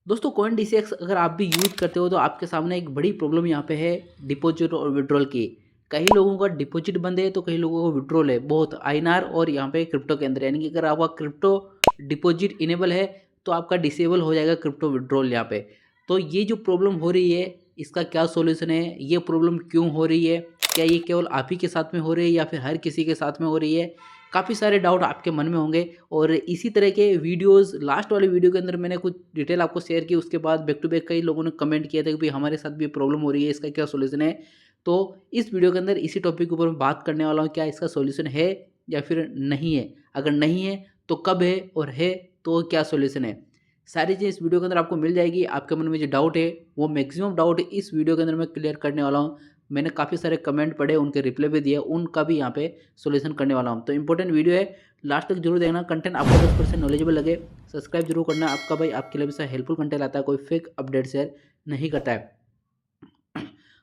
दोस्तों coin DCX अगर आप भी यूज़ करते हो तो आपके सामने एक बड़ी प्रॉब्लम यहाँ पे है डिपॉजिट और विड्रॉल की। कई लोगों का डिपॉजिट बंद है तो कई लोगों का विड्रॉल है बहुत आईएनआर और यहाँ पे क्रिप्टो के अंदर, यानी कि अगर आपका क्रिप्टो डिपॉजिट इनेबल है तो आपका डिसेबल हो जाएगा क्रिप्टो विड्रॉल यहाँ पे। तो ये जो प्रॉब्लम हो रही है इसका क्या सॉल्यूशन है, ये प्रॉब्लम क्यों हो रही है, क्या ये केवल आप ही के साथ में हो रही है या फिर हर किसी के साथ में हो रही है? काफ़ी सारे डाउट आपके मन में होंगे और इसी तरह के वीडियोस लास्ट वाले वीडियो के अंदर मैंने कुछ डिटेल आपको शेयर की, उसके बाद बैक टू बैक कई लोगों ने कमेंट किया था कि भाई हमारे साथ भी प्रॉब्लम हो रही है, इसका क्या सॉल्यूशन है। तो इस वीडियो के अंदर इसी टॉपिक के ऊपर मैं बात करने वाला हूँ, क्या इसका सॉल्यूशन है या फिर नहीं है, अगर नहीं है तो कब है और है तो क्या सॉल्यूशन है। सारी चीज़ इस वीडियो के अंदर आपको मिल जाएगी। आपके मन में जो डाउट है वो मैक्सिमम डाउट इस वीडियो के अंदर मैं क्लियर करने वाला हूँ। मैंने काफ़ी सारे कमेंट पढ़े, उनके रिप्लाई भी दिए, उनका भी यहाँ पे सॉल्यूशन करने वाला हूँ। तो इंपॉर्टेंट वीडियो है, लास्ट तक जरूर देखना। कंटेंट आपको 10% नॉलेजेबल लगे सब्सक्राइब जरूर करना। आपका भाई आपके लिए हमेशा हेल्पफुल कंटेंट आता है, कोई फेक अपडेट शेयर नहीं करता है।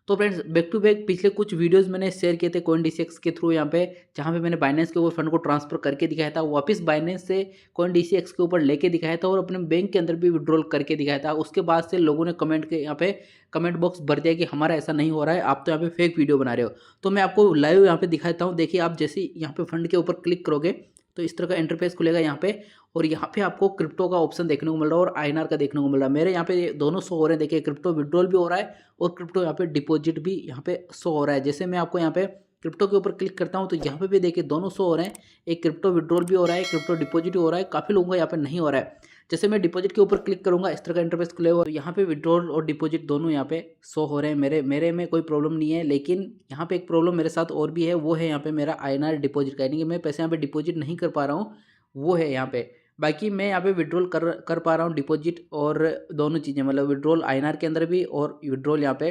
तो फ्रेंड्स बैक टू बैक पिछले कुछ वीडियोस मैंने शेयर किए थे कॉइन DCX के थ्रू, यहाँ पे जहाँ पे मैंने बाइनेंस के ऊपर फंड को ट्रांसफर करके दिखाया था, वापस बाइनेंस से कॉइन DCX के ऊपर लेके दिखाया था और अपने बैंक के अंदर भी विड्रॉल करके दिखाया था। उसके बाद से लोगों ने कमेंट के यहाँ पे कमेंट बॉक्स भर दिया कि हमारा ऐसा नहीं हो रहा है, आप तो यहाँ पे फेक वीडियो बना रहे हो। तो मैं आपको लाइव यहाँ पे दिखाता हूँ। देखिए आप जैसे ही यहाँ पे फंड के ऊपर क्लिक करोगे तो इस तरह का इंटरफेस खुलेगा यहाँ पे, और यहाँ पे आपको क्रिप्टो का ऑप्शन देखने को मिल रहा है और आईएनआर का देखने को मिल रहा है। मेरे यहाँ पे दोनों शो हो रहे हैं, देखिए क्रिप्टो विड्रॉल भी हो रहा है और क्रिप्टो यहाँ पे डिपॉजिट भी यहाँ पे शो हो रहा है। जैसे मैं आपको यहाँ पे क्रिप्टो के ऊपर क्लिक करता हूँ तो यहाँ पे भी देखिए दोनों शो हो रहे हैं, एक क्रिप्टो विड्रॉल भी हो रहा है, क्रिप्टो डिपॉजिट भी हो रहा है। काफ़ी लोगों का यहाँ पे नहीं हो रहा है। जैसे मैं डिपॉजिट के ऊपर क्लिक करूंगा इस तरह का इंटरफेस खुलेगा और यहाँ पे विड्रॉल और डिपॉजिट दोनों यहाँ पे शो हो रहे हैं। मेरे में कोई प्रॉब्लम नहीं है, लेकिन यहाँ पे एक प्रॉब्लम मेरे साथ और भी है, वो है यहाँ पे मेरा आईएनआर डिपॉजिट का, यानी कि मैं पैसे यहाँ पे डिपॉजिट नहीं कर पा रहा हूँ, वो है यहाँ पे। बाकी मैं यहाँ पे विड्रॉल कर पा रहा हूँ डिपॉजिट और दोनों चीज़ें, मतलब विड्रॉल आईएनआर के अंदर भी और विड्रॉल यहाँ पे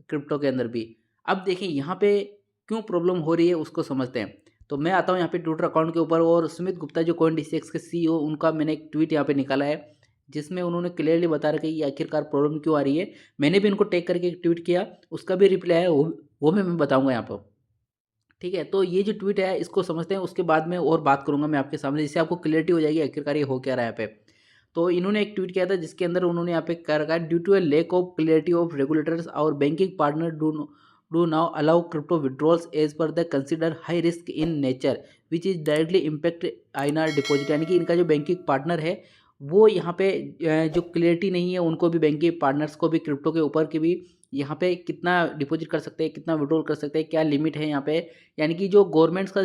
क्रिप्टो के अंदर भी। अब देखिए यहाँ पे क्यों प्रॉब्लम हो रही है उसको समझते हैं। तो मैं आता हूँ यहाँ पे ट्विटर अकाउंट के ऊपर और सुमित गुप्ता जो कॉइन DCX के CEO, उनका मैंने एक ट्वीट यहाँ पे निकाला है जिसमें उन्होंने क्लियरली बता रखा है कि आखिरकार प्रॉब्लम क्यों आ रही है। मैंने भी इनको टैग करके एक ट्वीट किया, उसका भी रिप्लाई है, वो मैं बताऊँगा यहाँ पर। ठीक है, तो ये जो ट्वीट है इसको समझते हैं, उसके बाद में और बात करूंगा मैं आपके सामने, जिससे आपको क्लियरिटी हो जाएगी आखिरकार ये हो क्या रहा है यहाँ पे। तो इन्होंने एक ट्वीट किया था जिसके अंदर उन्होंने यहाँ पे कह रखा है, due to a lack of clarity of regulators और banking partner do now allow crypto withdrawals as per the consider high risk in nature which is directly impact INR deposit. यानी कि इनका जो बैंकिंग पार्टनर है वो यहाँ पे जो क्लियरिटी नहीं है, उनको भी बैंकिंग पार्टनर्स को भी क्रिप्टो के ऊपर की भी यहाँ पे कितना डिपॉजिट कर सकते हैं, कितना विड्रॉल कर सकते हैं, क्या लिमिट है यहाँ पे। यानी कि जो गवर्नमेंट्स का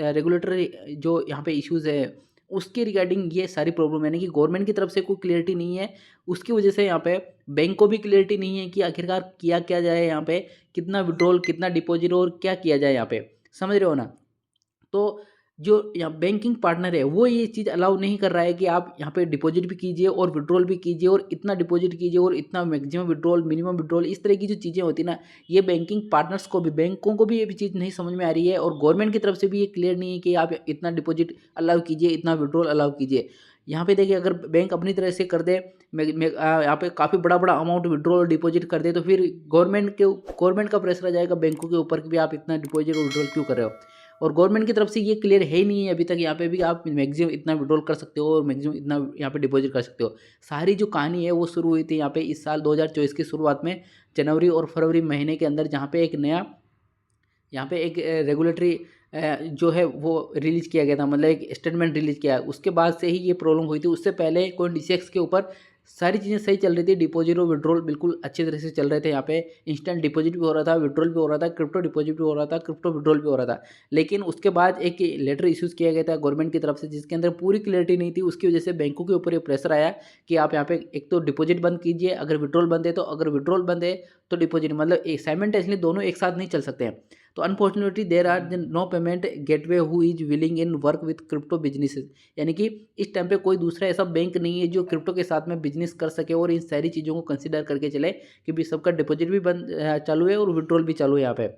रेगुलेटरी जो यहाँ पे इश्यूज़ है उसके रिगार्डिंग ये सारी प्रॉब्लम, यानी कि गवर्नमेंट की तरफ से कोई क्लियरिटी नहीं है, उसकी वजह से यहाँ पे बैंक को भी क्लियरिटी नहीं है कि आखिरकार किया क्या जाए, यहाँ पे कितना विड्रॉल कितना डिपॉजिट और क्या किया जाए यहाँ पे, समझ रहे हो ना। तो जो यहाँ बैंकिंग पार्टनर है वो ये चीज़ अलाउ नहीं कर रहा है कि आप यहाँ पे डिपॉजिट भी कीजिए और विड्रॉल भी कीजिए और इतना डिपॉजिट कीजिए और इतना मैक्सिमम विड्रॉल मिनिमम विड्रॉल, इस तरह की जो चीज़ें होती है ना, ये बैंकिंग पार्टनर्स को भी बैंकों को भी ये भी चीज़ नहीं समझ में आ रही है और गवर्नमेंट की तरफ से भी ये क्लियर नहीं है कि आप इतना डिपॉजिट अलाउ कीजिए इतना विड्रॉल अलाउ कीजिए। यहाँ पे देखिए अगर बैंक अपनी तरह से कर दे, यहाँ पे काफ़ी बड़ा बड़ा अमाउंट विड्रॉल डिपॉजिट कर दे तो फिर गवर्नमेंट का प्रेशर आ जाएगा बैंकों के ऊपर कि भी आप इतना डिपॉजिट और विड्रॉल क्यों कर रहे हो। और गवर्नमेंट की तरफ से ये क्लियर है ही नहीं है अभी तक यहाँ पे भी आप मैक्सिमम इतना विड्रॉल कर सकते हो और मैक्सिमम इतना यहाँ पे डिपॉजिट कर सकते हो। सारी जो कहानी है वो शुरू हुई थी यहाँ पे इस साल 2024 की शुरुआत में, जनवरी और फरवरी महीने के अंदर, जहाँ पे एक नया यहाँ पे एक रेगुलेटरी जो है वो रिलीज किया गया था, मतलब एक स्टेटमेंट रिलीज किया। उसके बाद से ही ये प्रॉब्लम हुई थी, उससे पहले कॉइन DCX के ऊपर सारी चीज़ें सही चल रही थी, डिपॉजिट और विड्रॉल बिल्कुल अच्छी तरह से चल रहे थे। यहाँ पे इंस्टेंट डिपॉजिट भी हो रहा था, विड्रॉल भी हो रहा था, क्रिप्टो डिपॉजिट भी हो रहा था, क्रिप्टो विड्रॉल भी हो रहा था। लेकिन उसके बाद एक लेटर इश्यूज़ किया गया था गवर्नमेंट की तरफ से जिसके अंदर पूरी क्लियरिटी नहीं थी, उसकी वजह से बैंकों के ऊपर ये प्रेशर आया कि आप यहाँ पे एक तो डिपॉजिट बंद कीजिए, अगर विड्रॉल बंद है तो, अगर विड्रॉल बंद है तो डिपॉजिट, मतलब साइमल्टेनियसली दोनों एक साथ नहीं चल सकते हैं। तो unfortunately there are no payment gateway who is willing in work with crypto businesses. यानी कि इस टाइम पे कोई दूसरा ऐसा बैंक नहीं है जो क्रिप्टो के साथ में बिजनेस कर सके और इन सारी चीज़ों को कंसिडर करके चले कि भी सबका डिपॉजिट भी बंद चालू है और विड्रॉल भी चालू है यहाँ पे।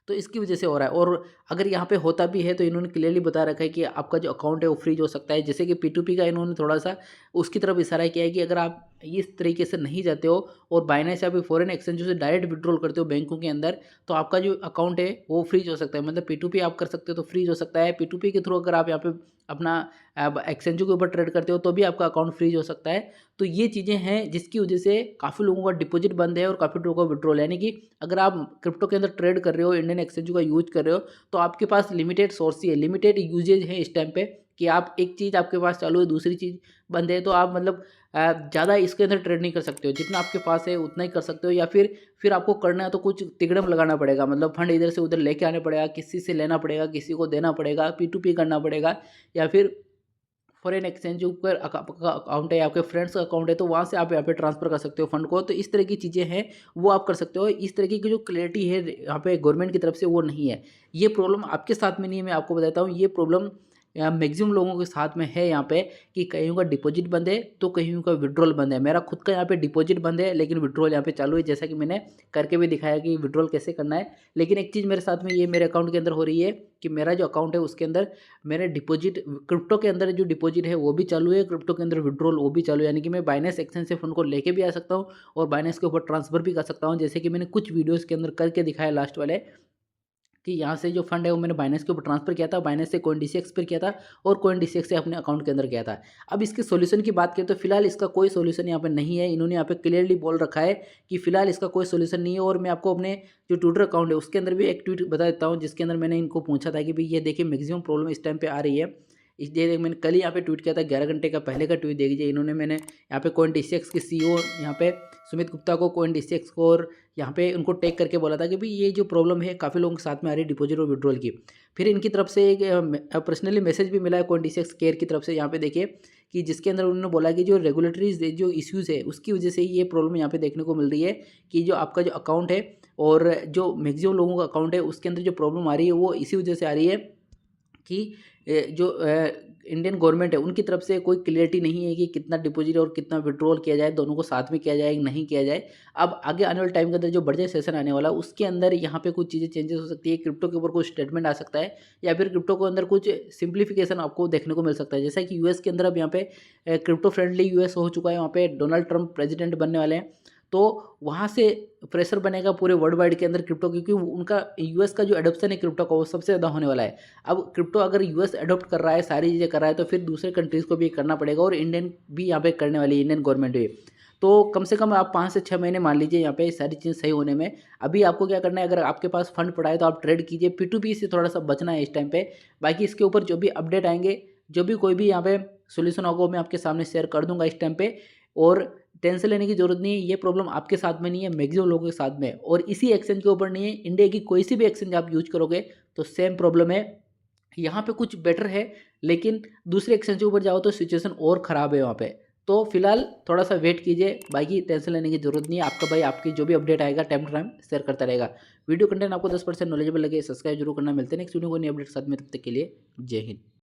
तो इसकी वजह से हो रहा है। और अगर यहाँ पे होता भी है तो इन्होंने क्लियरली बता रखा है कि आपका जो अकाउंट है वो फ्रीज हो सकता है। जैसे कि P2P का इन्होंने थोड़ा सा उसकी तरफ इशारा किया है कि अगर आप इस तरीके से नहीं जाते हो और बाइनेंस या फिर फॉरेन एक्सचेंजों से डायरेक्ट विड्रॉल करते हो बैंकों के अंदर, तो आपका जो अकाउंट है वो फ्रीज हो सकता है। मतलब P2P आप कर सकते हो तो फ्रीज हो सकता है। P2P के थ्रू अगर आप यहाँ पे अपना एक्सचेंजों के ऊपर ट्रेड करते हो तो भी आपका अकाउंट फ्रीज हो सकता है। तो ये चीज़ें हैं जिसकी वजह से काफ़ी लोगों का डिपॉजिट बंद है और काफ़ी लोगों का विड्रॉल, यानी कि अगर आप क्रिप्टो के अंदर ट्रेड कर रहे हो, इंडियन एक्सचेंजों का यूज कर रहे हो, तो आपके पास लिमिटेड सोर्स ही है, लिमिटेड यूजेज है इस टाइम पे, कि आप एक चीज़ आपके पास चालू है, दूसरी चीज़ बंद है, तो आप मतलब ज़्यादा इसके अंदर ट्रेड नहीं कर सकते हो। जितना आपके पास है उतना ही कर सकते हो, या फिर आपको करना है तो कुछ तिकड़म लगाना पड़ेगा, मतलब फंड इधर से उधर लेके आने पड़ेगा, किसी से लेना पड़ेगा, किसी को देना पड़ेगा, P2P करना पड़ेगा, या फिर फॉरेन एक्सचेंज जो ऊपर आपका अकाउंट है, आपके फ्रेंड्स का अकाउंट है, तो वहाँ से आप यहाँ पे ट्रांसफर कर सकते हो फंड को। तो इस तरह की चीज़ें हैं वो आप कर सकते हो। इस तरीके की जो क्लैरिटी है यहाँ पे गवर्नमेंट की तरफ से वो नहीं है। ये प्रॉब्लम आपके साथ में नहीं है, मैं आपको बताता हूँ। ये प्रॉब्लम मैक्सिमम लोगों के साथ में है यहाँ पे, कि कईयों का डिपॉजिट बंद है तो कईयों का विड्रॉल बंद है। मेरा खुद का यहाँ पे डिपॉजिट बंद है लेकिन विड्रॉल यहाँ पे चालू है, जैसा कि मैंने करके भी दिखाया कि विड्रॉल कैसे करना है। लेकिन एक चीज़ मेरे साथ में ये मेरे अकाउंट के अंदर हो रही है कि मेरा जो अकाउंट है उसके अंदर मेरे डिपॉजिट, क्रिप्टो के अंदर जो डिपॉजिट है वो भी चालू है, क्रिप्टो के अंदर विड्रॉल वो भी चालू है, यानी कि मैं बाइनेंस एक्सचेंज से फंड को लेके भी आ सकता हूँ और बाइनेंस के ऊपर ट्रांसफर भी कर सकता हूँ, जैसे कि मैंने कुछ वीडियोस के अंदर करके दिखाया लास्ट वाले, कि यहाँ से जो फंड है वो मैंने बाइनेंस के ऊपर ट्रांसफर किया था, बाइनेंस से CoinDCX पर किया था और CoinDCX से अपने अकाउंट के अंदर किया था। अब इसके सॉल्यूशन की बात करें तो फिलहाल इसका कोई सॉल्यूशन यहाँ पे नहीं है। इन्होंने यहाँ पे क्लियरली बोल रखा है कि फिलहाल इसका कोई सॉल्यूशन नहीं है। और मैं आपको अपने जो ट्विटर अकाउंट है उसके अंदर भी एक ट्वीट बता देता हूँ, जिसके अंदर मैंने इनको पूछा था कि भाई ये देखिए मैक्सिमम प्रॉब्लम इस टाइम पे आ रही है। इसलिए मैंने कल ही यहाँ पे ट्वीट किया था, 11 घंटे का पहले का ट्वीट देखिए। इन्होंने मैंने यहाँ पे CoinDCX के CEO यहाँ पे सुमित गुप्ता को, CoinDCX को, और यहाँ पे उनको टैग करके बोला था कि भाई ये जो प्रॉब्लम है काफ़ी लोगों के साथ में आ रही है डिपॉजिट और विड्रॉल की। फिर इनकी तरफ से एक पर्सनली मैसेज भी मिला है CoinDCX केयर की तरफ से, यहाँ पे देखिए, कि जिसके अंदर उन्होंने बोला कि जो रेगुलेटरीज जो इश्यूज़ है उसकी वजह से ये प्रॉब्लम यहाँ पे देखने को मिल रही है, कि जो आपका जो अकाउंट है और जो मैक्सिमम लोगों का अकाउंट है उसके अंदर जो प्रॉब्लम आ रही है वो इसी वजह से आ रही है कि जो इंडियन गवर्नमेंट है उनकी तरफ से कोई क्लियरिटी नहीं है कि कितना डिपॉजिट और कितना विड्रॉल किया जाए, दोनों को साथ में किया जाए नहीं किया जाए। अब आगे आने वाले टाइम के अंदर जो बजट सेशन आने वाला है उसके अंदर यहाँ पे कुछ चीज़ें चेंजेस हो सकती है, क्रिप्टो के ऊपर कुछ स्टेटमेंट आ सकता है, या फिर क्रिप्टो के अंदर कुछ सिंप्लीफिकेशन आपको देखने को मिल सकता है। जैसा कि यूएस के अंदर अब यहाँ पे क्रिप्टो फ्रेंडली यूएस हो चुका है, वहाँ पे डोनाल्ड ट्रंप प्रेसिडेंट बनने वाले हैं, तो वहाँ से प्रेशर बनेगा पूरे वर्ल्ड वाइड के अंदर क्रिप्टो, क्योंकि उनका यूएस का जो एडोप्शन है क्रिप्टो का वो सबसे ज़्यादा होने वाला है। अब क्रिप्टो अगर यूएस एडोप्ट कर रहा है, सारी चीज़ें कर रहा है, तो फिर दूसरे कंट्रीज़ को भी करना पड़ेगा, और इंडियन भी यहाँ पे करने वाली है, इंडियन गवर्नमेंट भी। तो कम से कम आप 5 से 6 महीने मान लीजिए यहाँ पे सारी चीज़ें सही होने में। अभी आपको क्या करना है, अगर आपके पास फंड पड़ा है तो आप ट्रेड कीजिए, P2P से थोड़ा सा बचना है इस टाइम पे। बाकी इसके ऊपर जो भी अपडेट आएंगे, जो भी कोई भी यहाँ पे सोल्यूशन होगा वो मैं आपके सामने शेयर कर दूंगा इस टाइम पे। और टेंशन लेने की जरूरत नहीं है, ये प्रॉब्लम आपके साथ में नहीं है, मैक्सिमम लोगों के साथ में है, और इसी एक्सचेंज के ऊपर नहीं है। इंडिया की कोई सी भी एक्सचेंज आप यूज करोगे तो सेम प्रॉब्लम है। यहाँ पे कुछ बेटर है, लेकिन दूसरे एक्सचेंज के ऊपर जाओ तो सिचुएशन और ख़राब है वहाँ पे। तो फिलहाल थोड़ा सा वेट कीजिए, बाकी टेंशन लेने की जरूरत नहीं है। आपका भाई आपकी जो भी अपडेट आएगा टाइम टू टाइम शेयर करता रहेगा। वीडियो कंटेंट आपको 10% नॉलेजेबल लगे, सब्सक्राइब जरूर करना। मिलते हैं नेक्स्ट वीडियो को नई अपडेट के साथ में, तब तक के लिए जय हिंद।